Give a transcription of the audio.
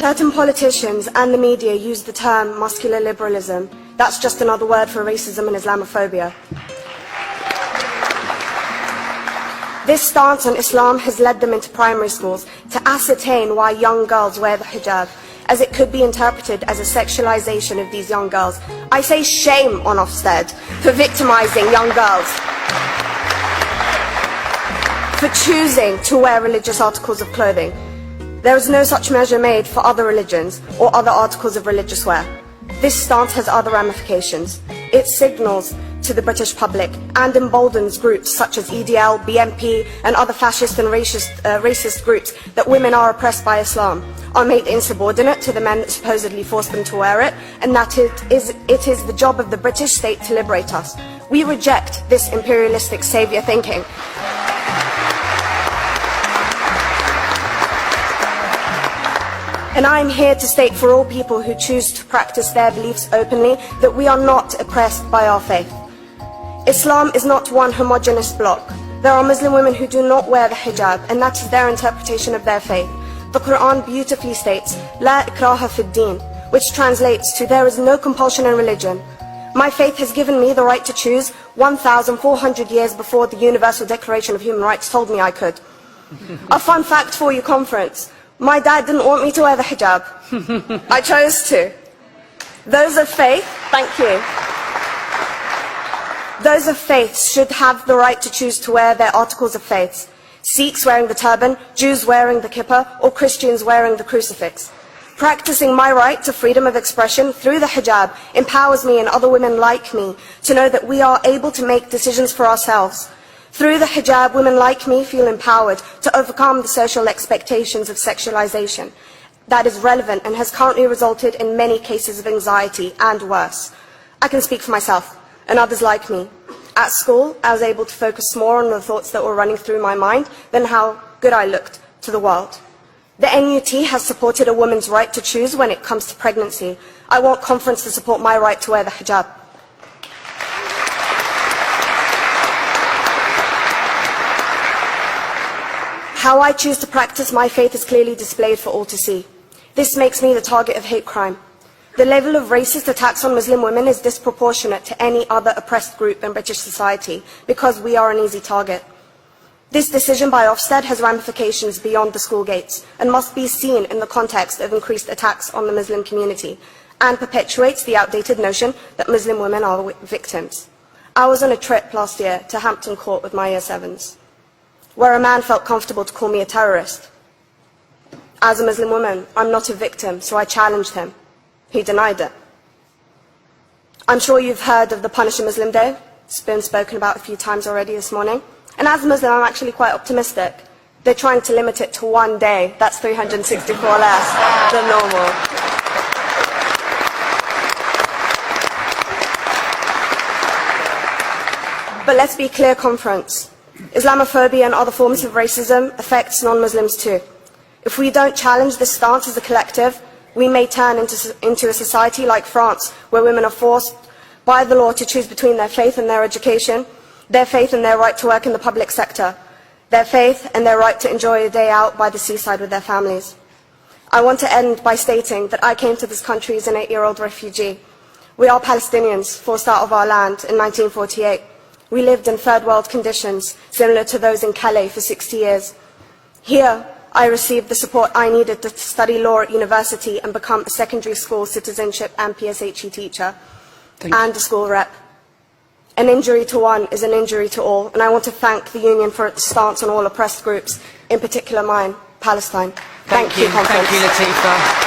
Certain politicians and the media use the term muscular liberalism. That's just another word for racism and Islamophobia. This stance on Islam has led them into primary schools to ascertain why young girls wear the hijab, as it could be interpreted as a sexualization of these young girls. I say shame on Ofsted for victimizing young girls, for choosing to wear religious articles of clothing. There is no such measure made for other religions or other articles of religious wear. This stance has other ramifications. It signals to the British public and emboldens groups such as EDL, BNP and other fascist and racist groups that women are oppressed by Islam, are made insubordinate to the men that supposedly force them to wear it, and that it is the job of the British state to liberate us. We reject this imperialistic saviour thinking. And I am here to state for all people who choose to practice their beliefs openly that we are not oppressed by our faith. Islam is not one homogeneous block. There are Muslim women who do not wear the hijab, and that is their interpretation of their faith. The Quran beautifully states, La ikraha fid din, which translates to there is no compulsion in religion. My faith has given me the right to choose 1,400 years before the Universal Declaration of Human Rights told me I could. A fun fact for you, conference. My dad didn't want me to wear the hijab. I chose to. Those of faith, thank you. Those of faith should have the right to choose to wear their articles of faith. Sikhs wearing the turban, Jews wearing the kippah, or Christians wearing the crucifix. Practicing my right to freedom of expression through the hijab empowers me and other women like me to know that we are able to make decisions for ourselves. Through the hijab, women like me feel empowered to overcome the social expectations of sexualization that is relevant and has currently resulted in many cases of anxiety and worse. I can speak for myself and others like me. At school, I was able to focus more on the thoughts that were running through my mind than how good I looked to the world. The NUT has supported a woman's right to choose when it comes to pregnancy. I want conference to support my right to wear the hijab. How I choose to practice my faith is clearly displayed for all to see. This makes me the target of hate crime. The level of racist attacks on Muslim women is disproportionate to any other oppressed group in British society because we are an easy target. This decision by Ofsted has ramifications beyond the school gates and must be seen in the context of increased attacks on the Muslim community and perpetuates the outdated notion that Muslim women are victims. I was on a trip last year to Hampton Court with my Year 7s, where a man felt comfortable to call me a terrorist. As a Muslim woman, I'm not a victim, so I challenged him. He denied it. I'm sure you've heard of the Punish a Muslim Day. It's been spoken about a few times already this morning. And as a Muslim, I'm actually quite optimistic. They're trying to limit it to one day. That's 364 less than normal. But let's be clear, conference. Islamophobia and other forms of racism affects non-Muslims too. If we don't challenge this stance as a collective, we may turn into a society like France, where women are forced by the law to choose between their faith and their education, their faith and their right to work in the public sector, their faith and their right to enjoy a day out by the seaside with their families. I want to end by stating that I came to this country as an 8-year-old refugee. We are Palestinians, forced out of our land in 1948. We lived in third world conditions, similar to those in Calais for 60 years. Here, I received the support I needed to study law at university and become a secondary school citizenship and PSHE teacher and a school rep. An injury to one is an injury to all, and I want to thank the Union for its stance on all oppressed groups, in particular mine, Palestine. Thank you, Conference. Thank you, Latifa.